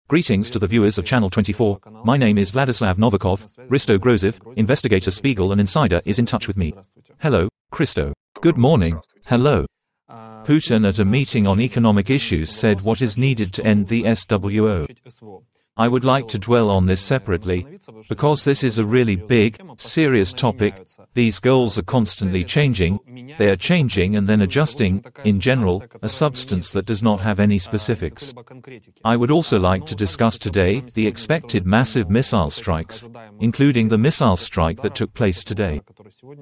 Greetings to the viewers of Channel 24. My name is Vladislav Novikov. Risto Grozev, investigator Spiegel and insider, is in touch with me. Hello, Christo. Good morning. Hello. Putin at a meeting on economic issues said what is needed to end the SWO. I would like to dwell on this separately, because this is a really big, serious topic. These goals are constantly changing, they are changing and then adjusting, in general, a substance that does not have any specifics. I would also like to discuss today the expected massive missile strikes, including the missile strike that took place today.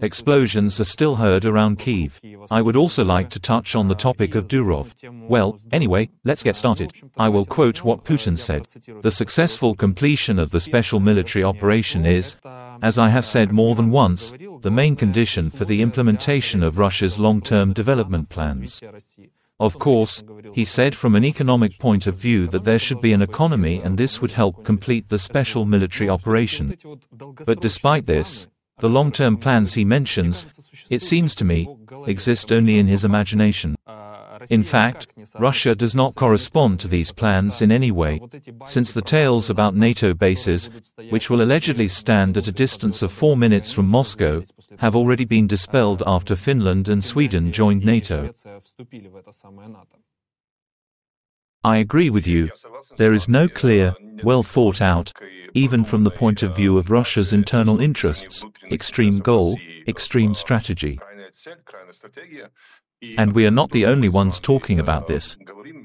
Explosions are still heard around Kyiv. I would also like to touch on the topic of Durov. Well, anyway, let's get started. I will quote what Putin said. The successful completion of the special military operation is, as I have said more than once, the main condition for the implementation of Russia's long-term development plans. Of course, he said from an economic point of view that there should be an economy and this would help complete the special military operation. But despite this, the long-term plans he mentions, it seems to me, exist only in his imagination. In fact, Russia does not correspond to these plans in any way, since the tales about NATO bases, which will allegedly stand at a distance of 4 minutes from Moscow, have already been dispelled after Finland and Sweden joined NATO. I agree with you. There is no clear, well thought out, even from the point of view of Russia's internal interests, extreme goal, extreme strategy. And we are not the only ones talking about this,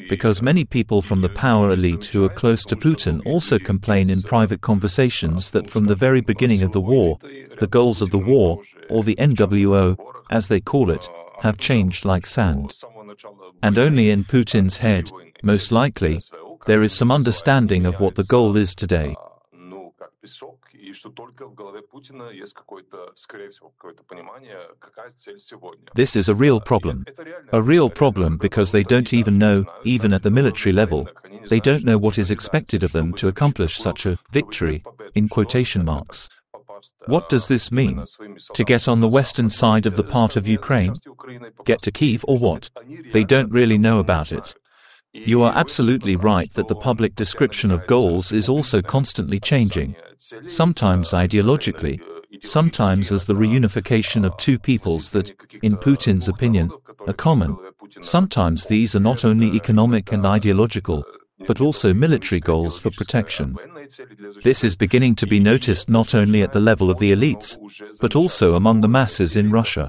because many people from the power elite who are close to Putin also complain in private conversations that from the very beginning of the war, the goals of the war, or the NWO, as they call it, have changed like sand. And only in Putin's head, most likely, there is some understanding of what the goal is today. This is a real problem. A real problem because they don't even know, even at the military level, they don't know what is expected of them to accomplish such a victory, in quotation marks. What does this mean? To get on the western side of the part of Ukraine? Get to Kyiv or what? They don't really know about it. You are absolutely right that the public description of goals is also constantly changing, sometimes ideologically, sometimes as the reunification of two peoples that, in Putin's opinion, are common. Sometimes these are not only economic and ideological, but also military goals for protection. This is beginning to be noticed not only at the level of the elites, but also among the masses in Russia.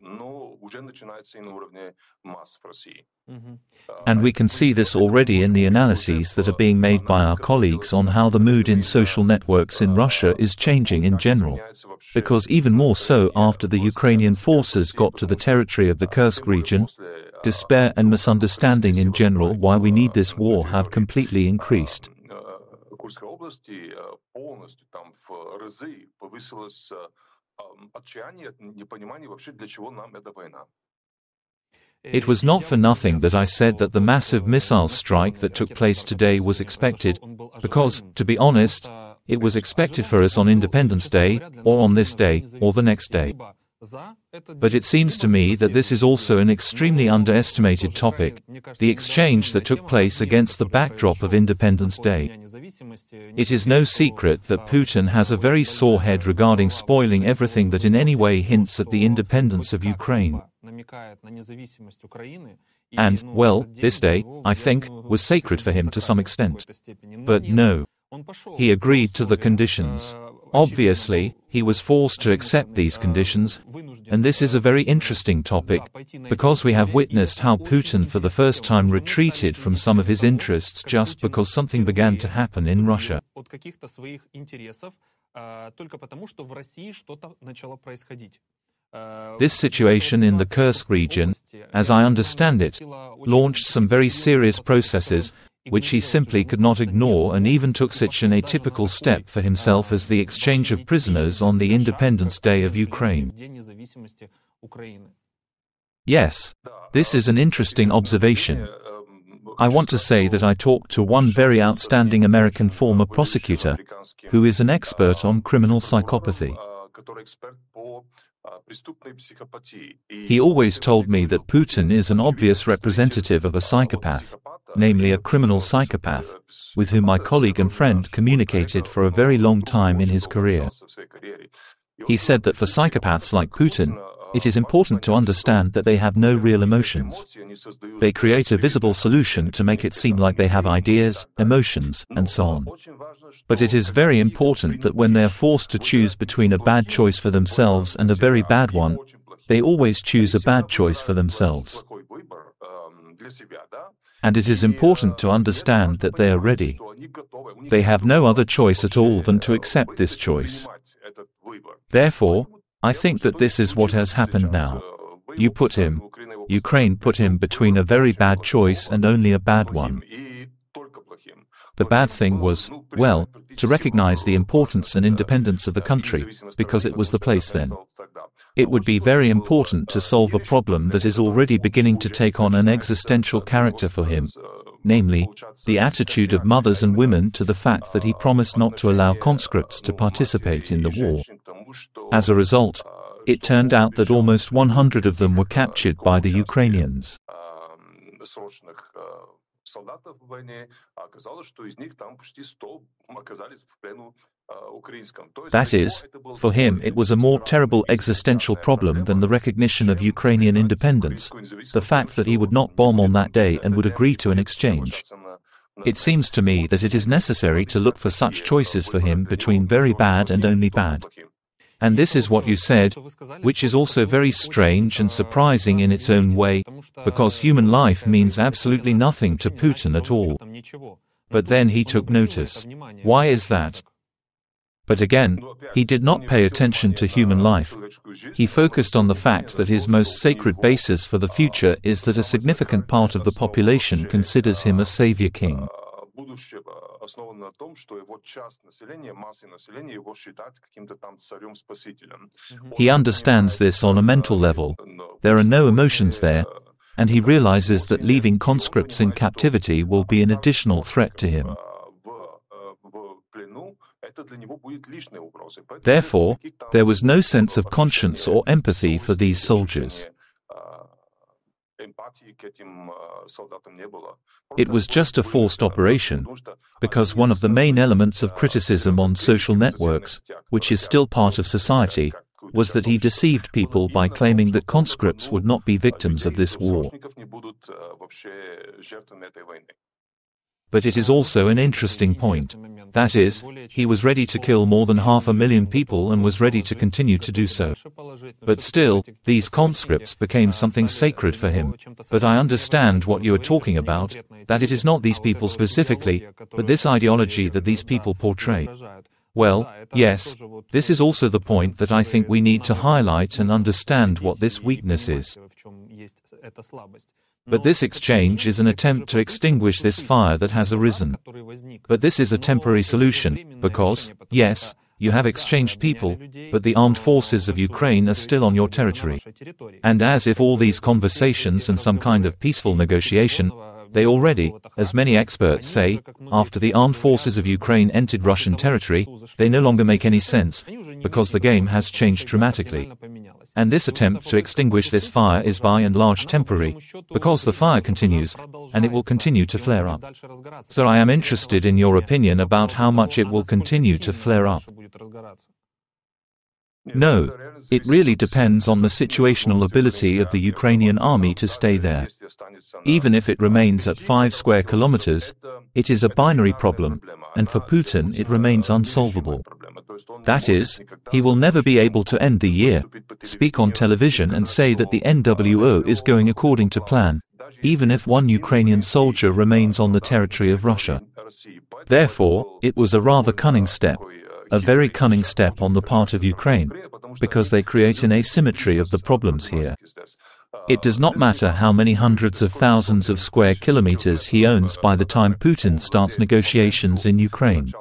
And we can see this already in the analyses that are being made by our colleagues on how the mood in social networks in Russia is changing in general. Because even more so after the Ukrainian forces got to the territory of the Kursk region, despair and misunderstanding in general why we need this war have completely increased. It was not for nothing that I said that the massive missile strike that took place today was expected, because, to be honest, it was expected for us on Independence Day, or on this day, or the next day. But it seems to me that this is also an extremely underestimated topic, the exchange that took place against the backdrop of Independence Day. It is no secret that Putin has a very sore head regarding spoiling everything that in any way hints at the independence of Ukraine. And, well, this day, I think, was sacred for him to some extent. But no. He agreed to the conditions. Obviously, he was forced to accept these conditions, and this is a very interesting topic, because we have witnessed how Putin for the first time retreated from some of his interests just because something began to happen in Russia. This situation in the Kursk region, as I understand it, launched some very serious processes, which he simply could not ignore, and even took such an atypical step for himself as the exchange of prisoners on the Independence Day of Ukraine. Yes, this is an interesting observation. I want to say that I talked to one very outstanding American former prosecutor, who is an expert on criminal psychopathy. He always told me that Putin is an obvious representative of a psychopath. namely a criminal psychopath, with whom my colleague and friend communicated for a very long time in his career. He said that for psychopaths like Putin, it is important to understand that they have no real emotions. They create a visible solution to make it seem like they have ideas, emotions, and so on. But it is very important that when they are forced to choose between a bad choice for themselves and a very bad one, they always choose a bad choice for themselves. And it is important to understand that they are ready. They have no other choice at all than to accept this choice. Therefore, I think that this is what has happened now. Ukraine put him between a very bad choice and only a bad one. The bad thing was, well, to recognize the importance and independence of the country, because it was the place then. It would be very important to solve a problem that is already beginning to take on an existential character for him, namely, the attitude of mothers and women to the fact that he promised not to allow conscripts to participate in the war. As a result, it turned out that almost 100 of them were captured by the Ukrainians. That is, for him it was a more terrible existential problem than the recognition of Ukrainian independence, the fact that he would not bomb on that day and would agree to an exchange. It seems to me that it is necessary to look for such choices for him between very bad and only bad. And this is what you said, which is also very strange and surprising in its own way, because human life means absolutely nothing to Putin at all. But then he took notice. Why is that? But again, he did not pay attention to human life. He focused on the fact that his most sacred basis for the future is that a significant part of the population considers him a savior king. He understands this on a mental level. There are no emotions there, and he realizes that leaving conscripts in captivity will be an additional threat to him. Therefore, there was no sense of conscience or empathy for these soldiers. It was just a forced operation, because one of the main elements of criticism on social networks, which is still part of society, was that he deceived people by claiming that conscripts would not be victims of this war. But it is also an interesting point. That is, he was ready to kill more than 500,000 people and was ready to continue to do so. But still, these conscripts became something sacred for him. But I understand what you are talking about, that it is not these people specifically, but this ideology that these people portray. Well, yes, this is also the point that I think we need to highlight and understand what this weakness is. But this exchange is an attempt to extinguish this fire that has arisen. But this is a temporary solution, because, yes, you have exchanged people, but the armed forces of Ukraine are still on your territory. And as if all these conversations and some kind of peaceful negotiation, they already, as many experts say, after the armed forces of Ukraine entered Russian territory, they no longer make any sense, because the game has changed dramatically. And this attempt to extinguish this fire is by and large temporary, because the fire continues, and it will continue to flare up. So I am interested in your opinion about how much it will continue to flare up. No, it really depends on the situational ability of the Ukrainian army to stay there. Even if it remains at 5 square kilometers, it is a binary problem, and for Putin it remains unsolvable. That is, he will never be able to end the year, speak on television and say that the NWO is going according to plan, even if one Ukrainian soldier remains on the territory of Russia. Therefore, it was a rather cunning step. A very cunning step on the part of Ukraine, because they create an asymmetry of the problems here. It does not matter how many hundreds of thousands of square kilometers he owns by the time Putin starts negotiations in Ukraine.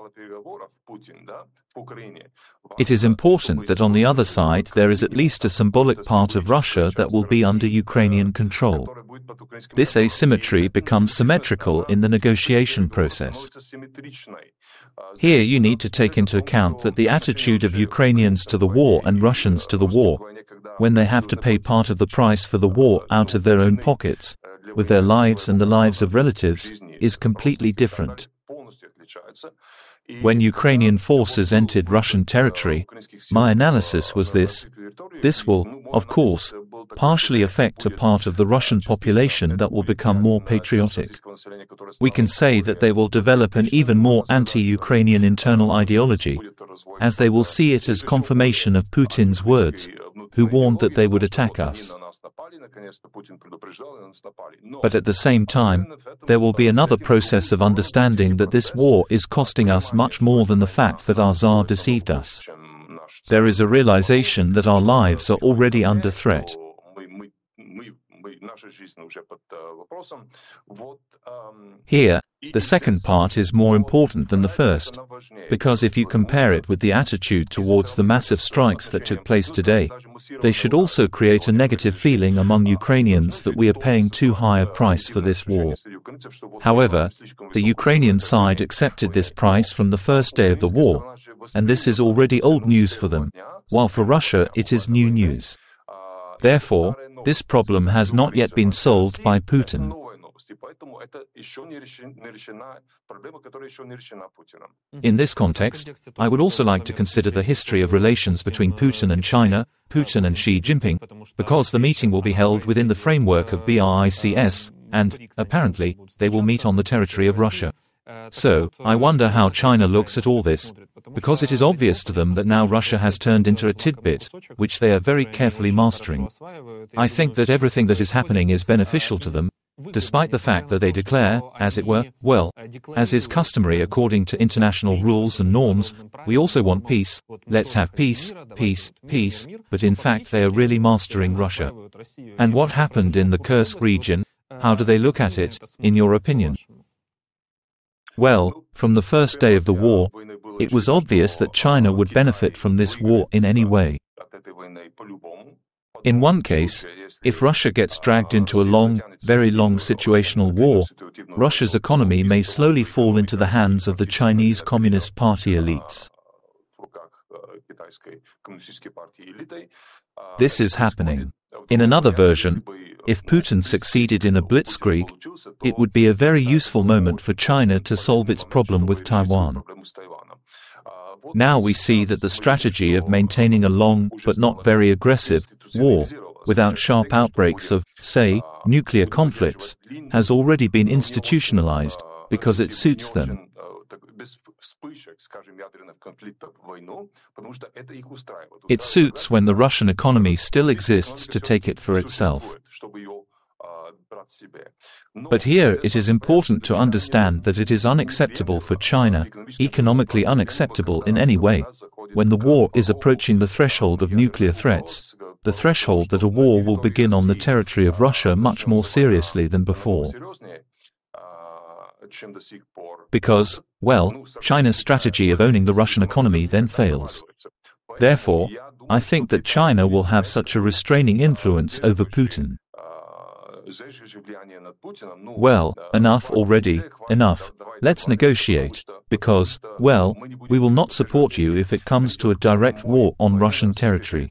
It is important that on the other side there is at least a symbolic part of Russia that will be under Ukrainian control. This asymmetry becomes symmetrical in the negotiation process. Here you need to take into account that the attitude of Ukrainians to the war and Russians to the war, when they have to pay part of the price for the war out of their own pockets, with their lives and the lives of relatives, is completely different. When Ukrainian forces entered Russian territory, my analysis was this. This will, of course, partially affect a part of the Russian population that will become more patriotic. We can say that they will develop an even more anti-Ukrainian internal ideology, as they will see it as confirmation of Putin's words, who warned that they would attack us. But at the same time, there will be another process of understanding that this war is costing us much more than the fact that our Tsar deceived us. There is a realization that our lives are already under threat. Here, the second part is more important than the first, because if you compare it with the attitude towards the massive strikes that took place today, they should also create a negative feeling among Ukrainians that we are paying too high a price for this war. However, the Ukrainian side accepted this price from the first day of the war, and this is already old news for them, while for Russia it is new news. Therefore, this problem has not yet been solved by Putin. In this context, I would also like to consider the history of relations between Putin and China, Putin and Xi Jinping, because the meeting will be held within the framework of BRICS, and, apparently, they will meet on the territory of Russia. So, I wonder how China looks at all this, because it is obvious to them that now Russia has turned into a tidbit, which they are very carefully mastering. I think that everything that is happening is beneficial to them, despite the fact that they declare, as it were, well, as is customary according to international rules and norms, we also want peace, let's have peace, peace, peace, but in fact they are really mastering Russia. And what happened in the Kursk region, how do they look at it, in your opinion? Well, from the first day of the war, it was obvious that China would benefit from this war in any way. In one case, if Russia gets dragged into a long, very long situational war, Russia's economy may slowly fall into the hands of the Chinese Communist Party elites. This is happening. In another version, if Putin succeeded in a blitzkrieg, it would be a very useful moment for China to solve its problem with Taiwan. Now we see that the strategy of maintaining a long, but not very aggressive, war, without sharp outbreaks of, say, nuclear conflicts, has already been institutionalized, because it suits them. It suits when the Russian economy still exists to take it for itself. But here it is important to understand that it is unacceptable for China, economically unacceptable in any way, when the war is approaching the threshold of nuclear threats, the threshold that a war will begin on the territory of Russia much more seriously than before. Because, well, China's strategy of owning the Russian economy then fails. Therefore, I think that China will have such a restraining influence over Putin. Well, enough already, enough. Let's negotiate, because, well, we will not support you if it comes to a direct war on Russian territory.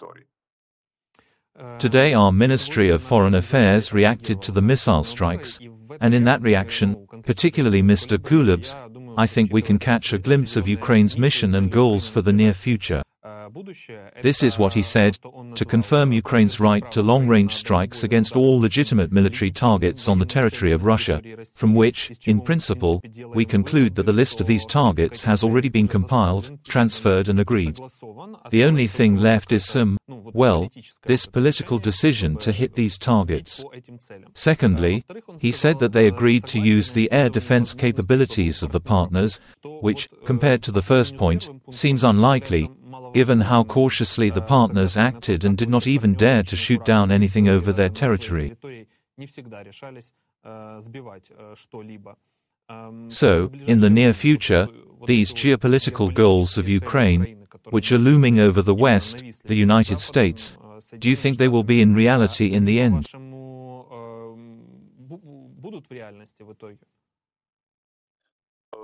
Today our Ministry of Foreign Affairs reacted to the missile strikes, and in that reaction, particularly Mr. Kuleb's, I think we can catch a glimpse of Ukraine's mission and goals for the near future. This is what he said: to confirm Ukraine's right to long-range strikes against all legitimate military targets on the territory of Russia, from which, in principle, we conclude that the list of these targets has already been compiled, transferred and agreed. The only thing left is this political decision to hit these targets. Secondly, he said that they agreed to use the air defense capabilities of the partners, which, compared to the first point, seems unlikely, given how cautiously the partners acted and did not even dare to shoot down anything over their territory. So, in the near future, these geopolitical goals of Ukraine, which are looming over the West, the United States, do you think they will be in reality in the end?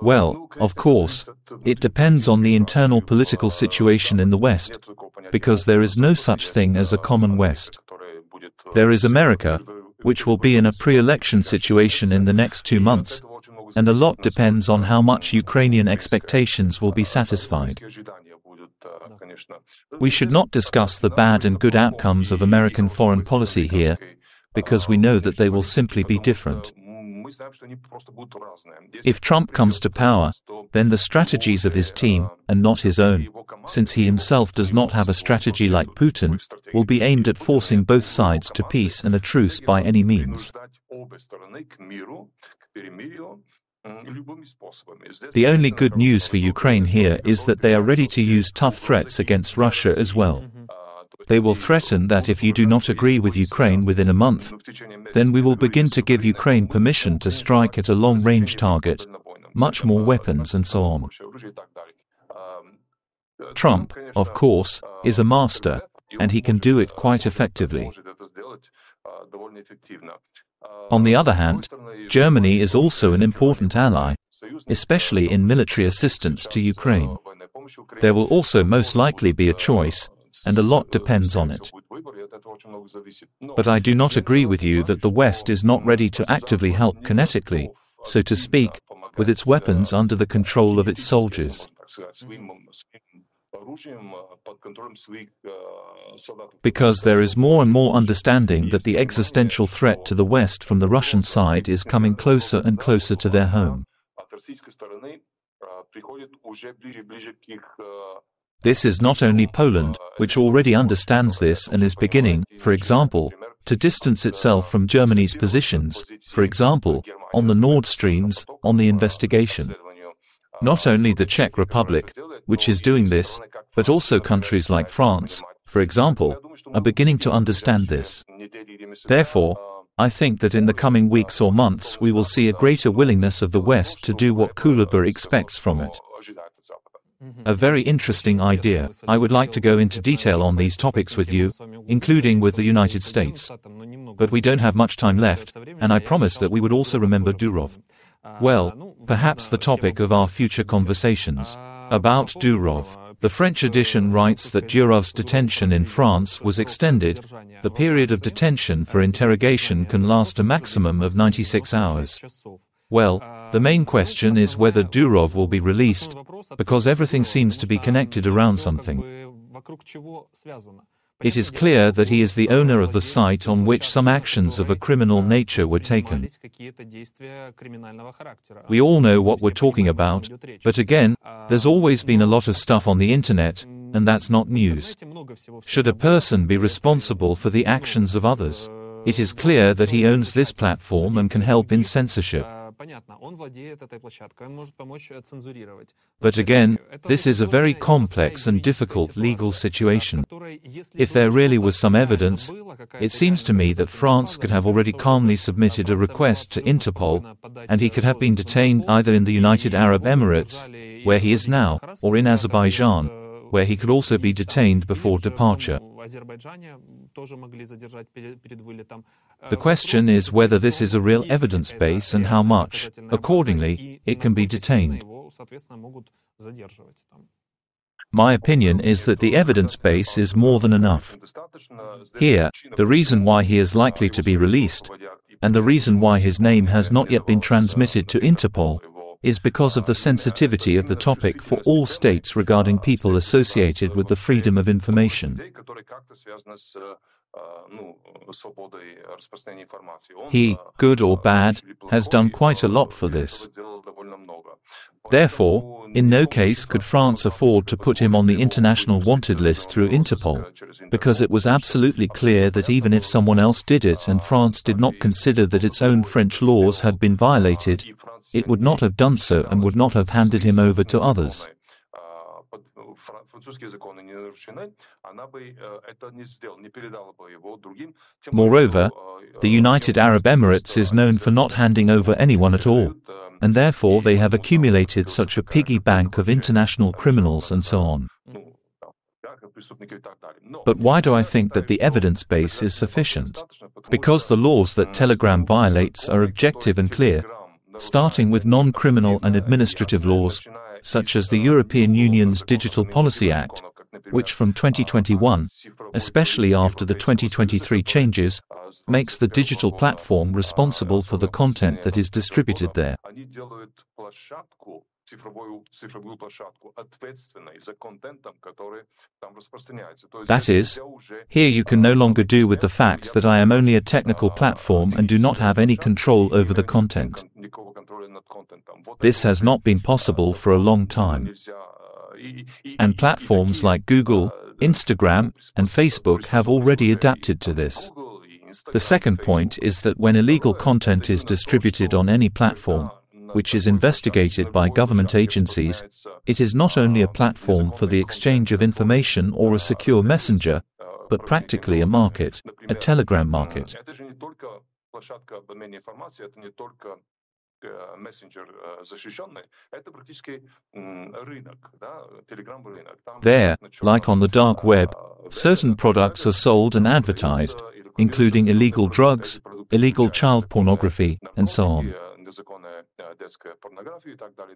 Well, of course, it depends on the internal political situation in the West, because there is no such thing as a common West. There is America, which will be in a pre-election situation in the next 2 months, and a lot depends on how much Ukrainian expectations will be satisfied. We should not discuss the bad and good outcomes of American foreign policy here, because we know that they will simply be different. If Trump comes to power, then the strategies of his team, and not his own, since he himself does not have a strategy like Putin, will be aimed at forcing both sides to peace and a truce by any means. The only good news for Ukraine here is that they are ready to use tough threats against Russia as well. They will threaten that if you do not agree with Ukraine within a month, then we will begin to give Ukraine permission to strike at a long-range target, much more weapons and so on. Trump, of course, is a master, and he can do it quite effectively. On the other hand, Germany is also an important ally, especially in military assistance to Ukraine. There will also most likely be a choice, and a lot depends on it. But I do not agree with you that the West is not ready to actively help kinetically, so to speak, with its weapons under the control of its soldiers. Because there is more and more understanding that the existential threat to the West from the Russian side is coming closer and closer to their home. This is not only Poland, which already understands this and is beginning, for example, to distance itself from Germany's positions, for example, on the Nord Streams, on the investigation. Not only the Czech Republic, which is doing this, but also countries like France, for example, are beginning to understand this. Therefore, I think that in the coming weeks or months we will see a greater willingness of the West to do what Kuleba expects from it. A very interesting idea. I would like to go into detail on these topics with you, including with the United States. But we don't have much time left, and I promised that we would also remember Durov. Well, perhaps the topic of our future conversations. About Durov. The French edition writes that Durov's detention in France was extended. The period of detention for interrogation can last a maximum of 96 hours. Well, the main question is whether Durov will be released, because everything seems to be connected around something. It is clear that he is the owner of the site on which some actions of a criminal nature were taken. We all know what we're talking about, but again, there's always been a lot of stuff on the internet, and that's not news. Should a person be responsible for the actions of others? It is clear that he owns this platform and can help in censorship. But again, this is a very complex and difficult legal situation. If there really was some evidence, it seems to me that France could have already calmly submitted a request to Interpol, and he could have been detained either in the United Arab Emirates, where he is now, or in Azerbaijan, where he could also be detained before departure. The question is whether this is a real evidence base and how much, accordingly, it can be detained. My opinion is that the evidence base is more than enough. Here, the reason why he is likely to be released, and the reason why his name has not yet been transmitted to Interpol, is because of the sensitivity of the topic for all states regarding people associated with the freedom of information. He, good or bad, has done quite a lot for this. Therefore, in no case could France afford to put him on the international wanted list through Interpol, because it was absolutely clear that even if someone else did it and France did not consider that its own French laws had been violated, it would not have done so and would not have handed him over to others. Moreover, the United Arab Emirates is known for not handing over anyone at all, and therefore they have accumulated such a piggy bank of international criminals and so on. But why do I think that the evidence base is sufficient? Because the laws that Telegram violates are objective and clear, starting with non-criminal and administrative laws, such as the European Union's Digital Policy Act, which from 2021, especially after the 2023 changes, makes the digital platform responsible for the content that is distributed there. That is, here you can no longer do with the fact that I am only a technical platform and do not have any control over the content. This has not been possible for a long time. And platforms like Google, Instagram, and Facebook have already adapted to this. The second point is that when illegal content is distributed on any platform, which is investigated by government agencies, it is not only a platform for the exchange of information or a secure messenger, but practically a market, a Telegram market. There, like on the dark web, certain products are sold and advertised, including illegal drugs, illegal child pornography, and so on.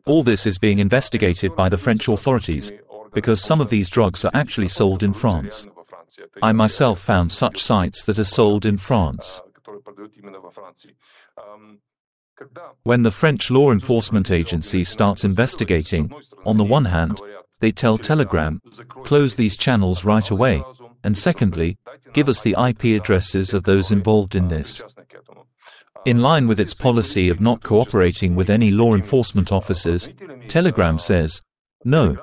All this is being investigated by the French authorities, because some of these drugs are actually sold in France. I myself found such sites that are sold in France. When the French law enforcement agency starts investigating, on the one hand, they tell Telegram, close these channels right away, and secondly, give us the IP addresses of those involved in this. In line with its policy of not cooperating with any law enforcement officers, Telegram says, no,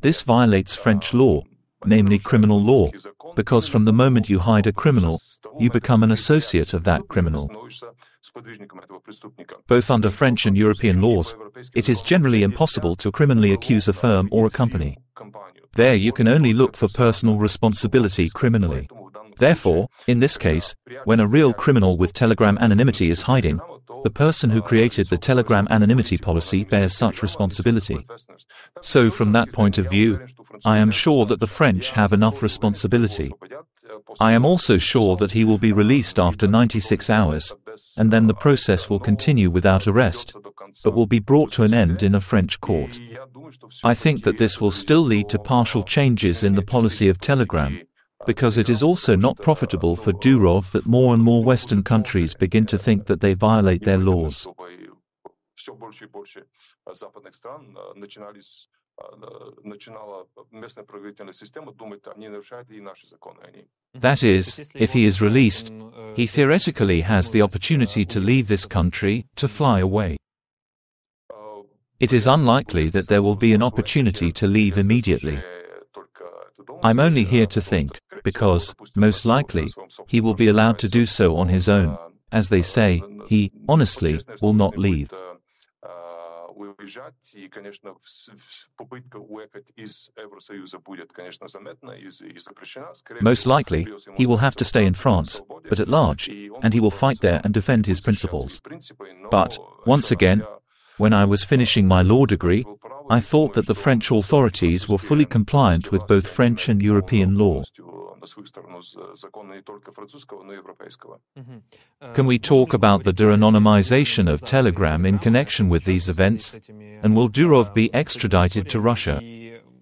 this violates French law, namely criminal law, because from the moment you hide a criminal, you become an associate of that criminal. Both under French and European laws, it is generally impossible to criminally accuse a firm or a company. There you can only look for personal responsibility criminally. Therefore, in this case, when a real criminal with Telegram anonymity is hiding, the person who created the Telegram anonymity policy bears such responsibility. So from that point of view, I am sure that the French have enough responsibility. I am also sure that he will be released after 96 hours, and then the process will continue without arrest, but will be brought to an end in a French court. I think that this will still lead to partial changes in the policy of Telegram, because it is also not profitable for Durov that more and more Western countries begin to think that they violate their laws. That is, if he is released, he theoretically has the opportunity to leave this country, to fly away. It is unlikely that there will be an opportunity to leave immediately. I'm only here to think, because, most likely, he will be allowed to do so on his own. As they say, he, honestly, will not leave. Most likely, he will have to stay in France, but at large, and he will fight there and defend his principles. But, once again, when I was finishing my law degree, I thought that the French authorities were fully compliant with both French and European law. Can we talk about the de-anonymization of Telegram in connection with these events? And will Durov be extradited to Russia?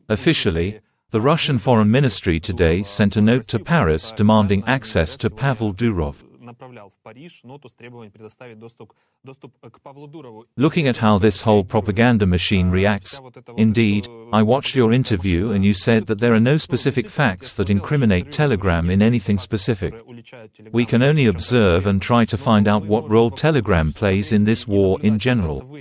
Officially, the Russian Foreign Ministry today sent a note to Paris demanding access to Pavel Durov. Looking at how this whole propaganda machine reacts, indeed, I watched your interview and you said that there are no specific facts that incriminate Telegram in anything specific. We can only observe and try to find out what role Telegram plays in this war in general.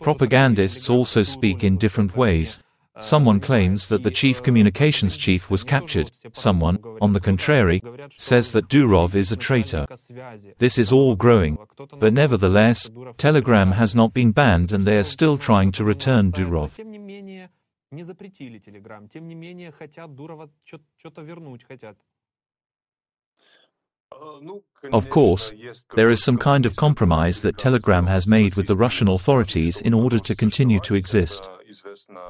Propagandists also speak in different ways. Someone claims that the chief communications chief was captured. Someone, on the contrary, says that Durov is a traitor. This is all growing, but nevertheless, Telegram has not been banned and they are still trying to return Durov. Of course, there is some kind of compromise that Telegram has made with the Russian authorities in order to continue to exist.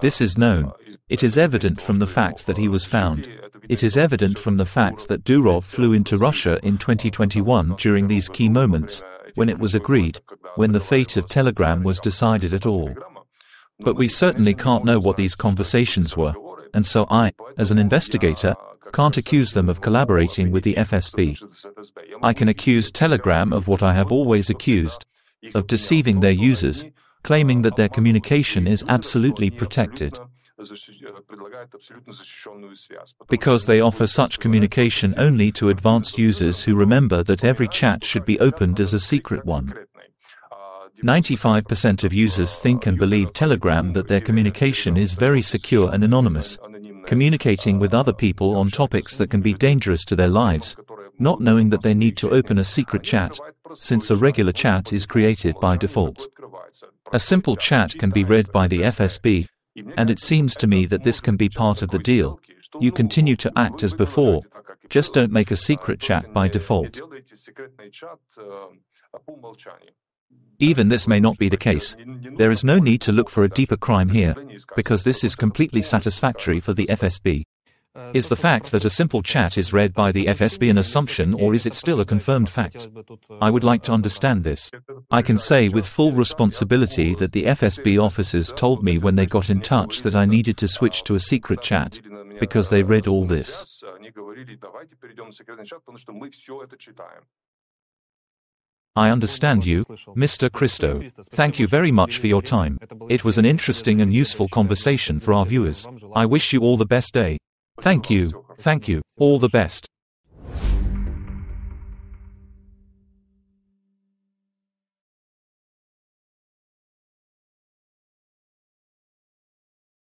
This is known. It is evident from the fact that he was found. It is evident from the fact that Durov flew into Russia in 2021 during these key moments, when it was agreed, when the fate of Telegram was decided at all. But we certainly can't know what these conversations were. and so I, as an investigator, can't accuse them of collaborating with the FSB. I can accuse Telegram of what I have always accused, of deceiving their users, claiming that their communication is absolutely protected. Because they offer such communication only to advanced users who remember that every chat should be opened as a secret one. 95% of users think and believe Telegram that their communication is very secure and anonymous, communicating with other people on topics that can be dangerous to their lives, not knowing that they need to open a secret chat, since a regular chat is created by default. A simple chat can be read by the FSB, and it seems to me that this can be part of the deal. You continue to act as before, just don't make a secret chat by default. Even this may not be the case. There is no need to look for a deeper crime here, because this is completely satisfactory for the FSB. Is the fact that a simple chat is read by the FSB an assumption, or is it still a confirmed fact? I would like to understand this. I can say with full responsibility that the FSB officers told me when they got in touch that I needed to switch to a secret chat, because they read all this. I understand you, Mr. Christo. Thank you very much for your time. It was an interesting and useful conversation for our viewers. I wish you all the best day. Thank you. All the best.